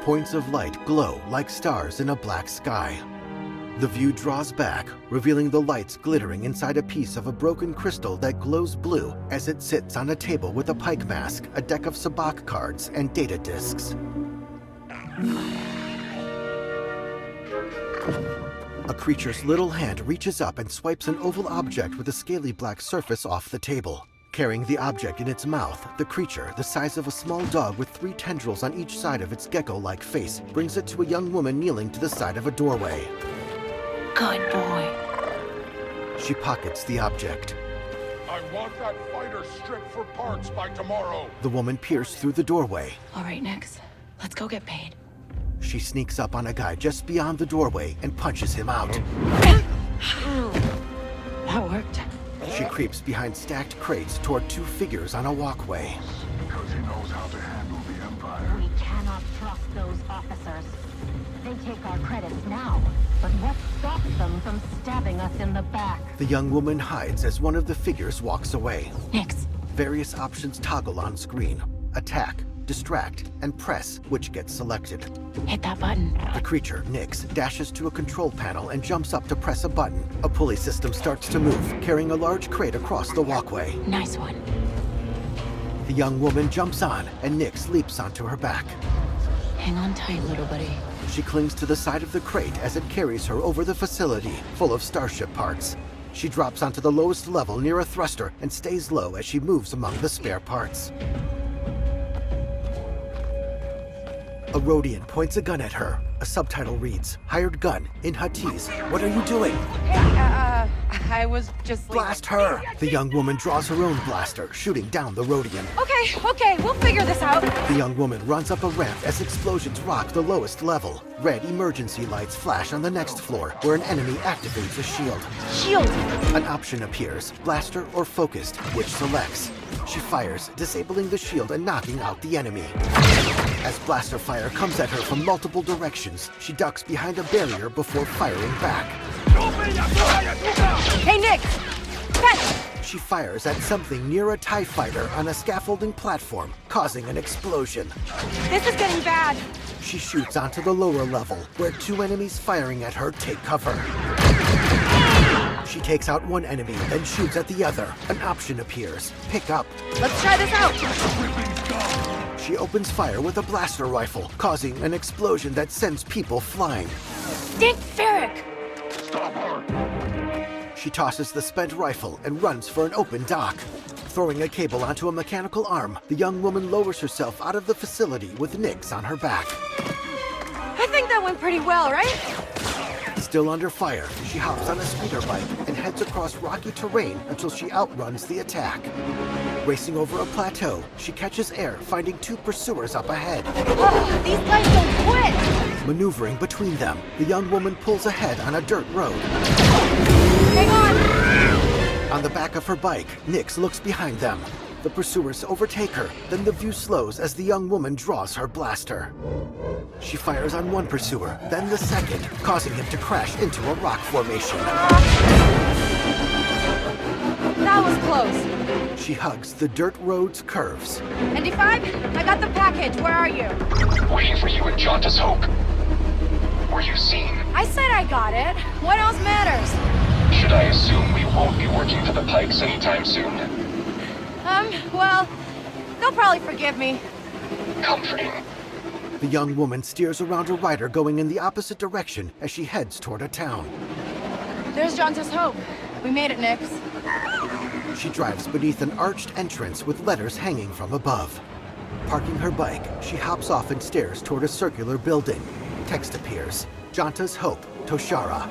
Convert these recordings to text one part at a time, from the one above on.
Points of light glow like stars in a black sky. The view draws back, revealing the lights glittering inside a piece of a broken crystal that glows blue as it sits on a table with a pike mask, a deck of sabacc cards, and data discs. A creature's little hand reaches up and swipes an oval object with a scaly black surface off the table. Carrying the object in its mouth, the creature, the size of a small dog with 3 tendrils on each side of its gecko-like face, brings it to a young woman kneeling to the side of a doorway. Good boy. She pockets the object. I want that fighter stripped for parts by tomorrow. The woman peers through the doorway. All right, Nix. Let's go get paid. She sneaks up on a guy just beyond the doorway and punches him out. That worked. She creeps behind stacked crates toward 2 figures on a walkway. Because he knows how to handle the Empire. We cannot trust those officers. They take our credits now, but what stops them from stabbing us in the back? The young woman hides as one of the figures walks away. Nix. Various options toggle on screen. Attack, distract, and press, which gets selected. Hit that button. The creature, Nix, dashes to a control panel and jumps up to press a button. A pulley system starts to move, carrying a large crate across the walkway. Nice one. The young woman jumps on, and Nix leaps onto her back. Hang on tight, little buddy. She clings to the side of the crate as it carries her over the facility, full of starship parts. She drops onto the lowest level near a thruster and stays low as she moves among the spare parts. A Rhodian points a gun at her. A subtitle reads, "Hired gun, in Huttese. What are you doing?" Hey, I was just like... Blast her! The young woman draws her own blaster, shooting down the Rhodian. Okay, we'll figure this out. The young woman runs up a ramp as explosions rock the lowest level. Red emergency lights flash on the next floor, where an enemy activates a shield. Shield! An option appears, blaster or focused, which selects. She fires, disabling the shield and knocking out the enemy. As blaster fire comes at her from multiple directions, she ducks behind a barrier before firing back. Hey, Nick! Catch! She fires at something near a TIE fighter on a scaffolding platform, causing an explosion. This is getting bad. She shoots onto the lower level, where 2 enemies firing at her take cover. She takes out one enemy, then shoots at the other. An option appears. Pick up. Let's try this out. She opens fire with a blaster rifle, causing an explosion that sends people flying. Dick Ferrick! Stop her! She tosses the spent rifle and runs for an open dock. Throwing a cable onto a mechanical arm, the young woman lowers herself out of the facility with Nix on her back. I think that went pretty well, right? Still under fire, she hops on a speeder bike and heads across rocky terrain until she outruns the attack. Racing over a plateau, she catches air, finding 2 pursuers up ahead. Oh, these guys don't quit! Maneuvering between them, the young woman pulls ahead on a dirt road. Hang on! On the back of her bike, Nix looks behind them. The pursuers overtake her, then the view slows as the young woman draws her blaster. She fires on one pursuer, then the second, causing him to crash into a rock formation. That was close. She hugs the dirt road's curves. ND5, I got the package. Where are you? Waiting for you at Jaunta's Hope. Were you seen? I said I got it. What else matters? Should I assume we won't be working for the Pikes anytime soon? Well, they'll probably forgive me. Comforting. The young woman steers around a rider going in the opposite direction as she heads toward a town. There's Jaunta's Hope. We made it, Nix. She drives beneath an arched entrance with letters hanging from above. Parking her bike, she hops off and stares toward a circular building. Text appears, Jaunta's Hope, Toshara.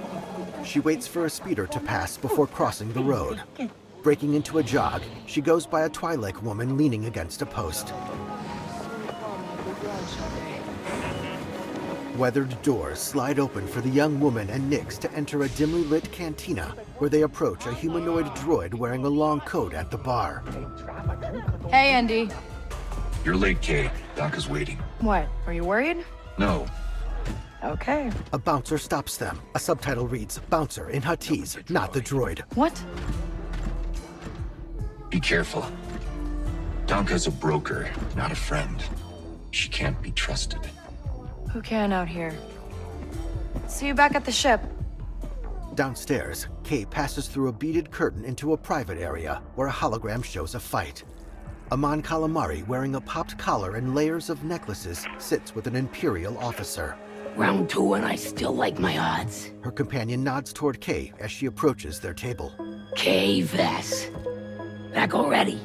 She waits for a speeder to pass before crossing the road. Breaking into a jog, she goes by a Twi'lek woman leaning against a post. Weathered doors slide open for the young woman and Nix to enter a dimly lit cantina, where they approach a humanoid droid wearing a long coat at the bar. Hey, Andy. You're late, Kay. Donka's waiting. What? Are you worried? No. Okay. A bouncer stops them. A subtitle reads, "Bouncer" in Huttese, not the droid. What? Be careful. Donka's a broker, not a friend. She can't be trusted. Who can out here? See you back at the ship. Downstairs, Kay passes through a beaded curtain into a private area where a hologram shows a fight. Amon Calamari, wearing a popped collar and layers of necklaces, sits with an Imperial officer. Round 2 and I still like my odds. Her companion nods toward Kay as she approaches their table. Kay Vess. Back already?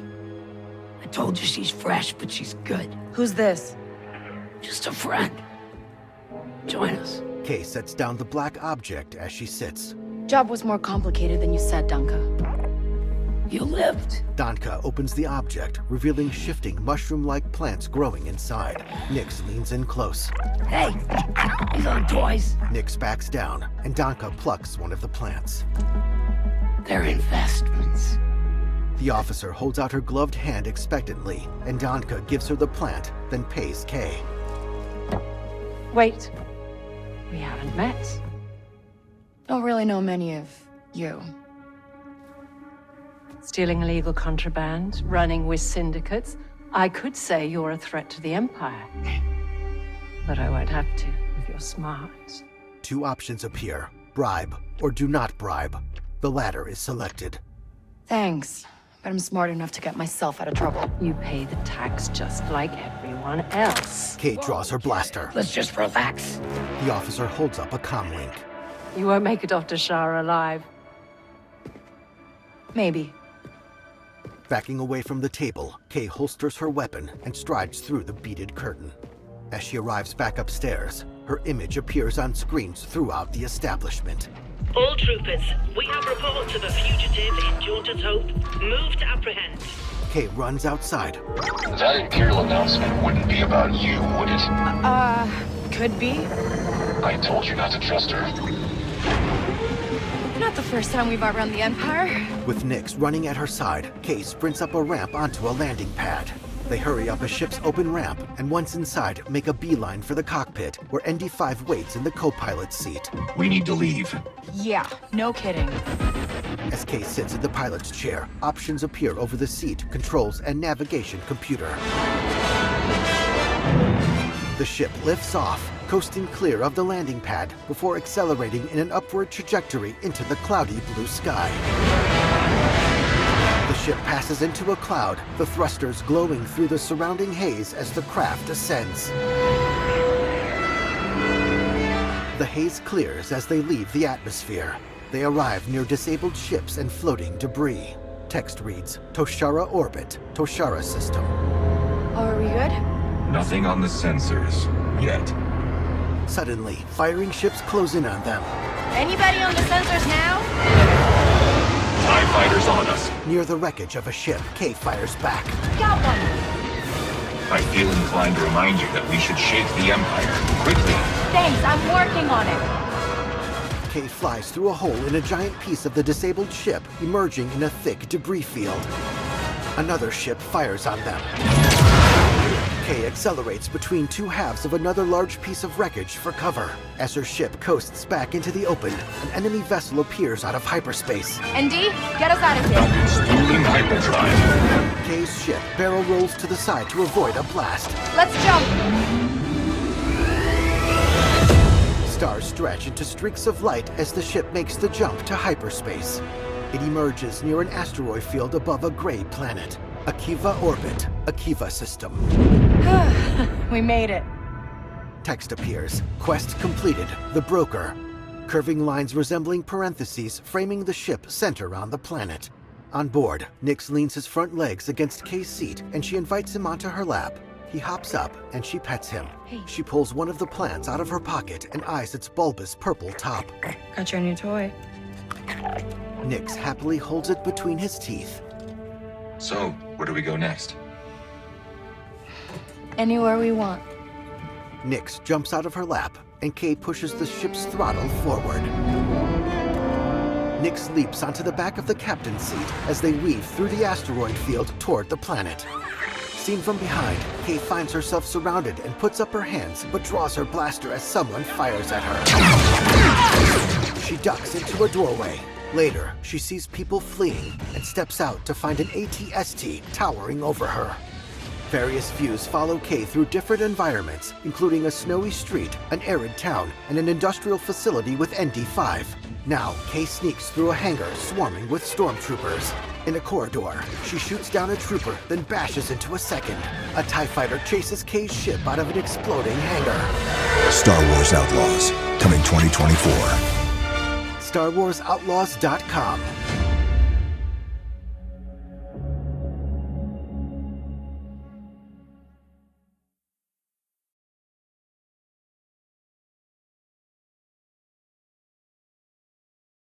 I told you she's fresh, but she's good. Who's this? Just a friend. Join us. Kay sets down the black object as she sits. Job was more complicated than you said, Danka. You lived. Danka opens the object, revealing shifting mushroom-like plants growing inside. Nix leans in close. Hey, these aren't toys. Nix backs down, and Danka plucks one of the plants. They're investments. The officer holds out her gloved hand expectantly, and Danka gives her the plant, then pays Kay. Wait. We haven't met. Don't really know many of you. Stealing illegal contraband, running with syndicates. I could say you're a threat to the Empire. But I won't have to, if you're smart. 2 options appear: bribe or do not bribe. The latter is selected. Thanks, but I'm smart enough to get myself out of trouble. You pay the tax just like everyone else. Kay draws her blaster. Let's just relax. The officer holds up a comlink. You won't make it off to Shara alive. Maybe. Backing away from the table, Kay holsters her weapon and strides through the beaded curtain. As she arrives back upstairs, her image appears on screens throughout the establishment. All troopers, we have reports of a fugitive in Jaunter's Hope. Move to apprehend. Kay runs outside. That Imperial announcement wouldn't be about you, would it? Could be. I told you not to trust her. Not the first time we've outrun the Empire. With Nix running at her side, Kay sprints up a ramp onto a landing pad. They hurry up a ship's open ramp, and once inside, make a beeline for the cockpit, where ND5 waits in the co-pilot's seat. We need to leave. Yeah, no kidding. As Kay sits in the pilot's chair, options appear over the seat, controls, and navigation computer. The ship lifts off, coasting clear of the landing pad before accelerating in an upward trajectory into the cloudy blue sky. The ship passes into a cloud, the thrusters glowing through the surrounding haze as the craft ascends. The haze clears as they leave the atmosphere. They arrive near disabled ships and floating debris. Text reads, Toshara Orbit, Toshara System. Oh, are we good? Nothing on the sensors, yet. Suddenly, firing ships close in on them. Anybody on the sensors now? TIE fighters on us. Near the wreckage of a ship, Kay fires back. Got one! I feel inclined to remind you that we should shake the Empire, quickly. Thanks, I'm working on it. Kay flies through a hole in a giant piece of the disabled ship, emerging in a thick debris field. Another ship fires on them. Kay accelerates between 2 halves of another large piece of wreckage for cover. As her ship coasts back into the open, an enemy vessel appears out of hyperspace. ND, get us out of here. Spooling hyperdrive. Kay's ship barrel rolls to the side to avoid a blast. Let's jump! Stars stretch into streaks of light as the ship makes the jump to hyperspace. It emerges near an asteroid field above a gray planet. Akiva Orbit, Akiva System. We made it. Text appears. Quest completed. The Broker. Curving lines resembling parentheses framing the ship center on the planet. On board, Nix leans his front legs against Kay's seat and she invites him onto her lap. He hops up and she pets him. Hey. She pulls one of the plants out of her pocket and eyes its bulbous purple top. Got your new toy. Nix happily holds it between his teeth. So, where do we go next? Anywhere we want. Nix jumps out of her lap, and Kay pushes the ship's throttle forward. Nix leaps onto the back of the captain's seat as they weave through the asteroid field toward the planet. Seen from behind, Kay finds herself surrounded and puts up her hands, but draws her blaster as someone fires at her. She ducks into a doorway. Later, she sees people fleeing and steps out to find an AT-ST towering over her. Various views follow Kay through different environments, including a snowy street, an arid town, and an industrial facility with ND5. Now, Kay sneaks through a hangar swarming with stormtroopers. In a corridor, she shoots down a trooper, then bashes into a second. A TIE fighter chases Kay's ship out of an exploding hangar. Star Wars Outlaws, coming 2024. StarWarsOutlaws.com.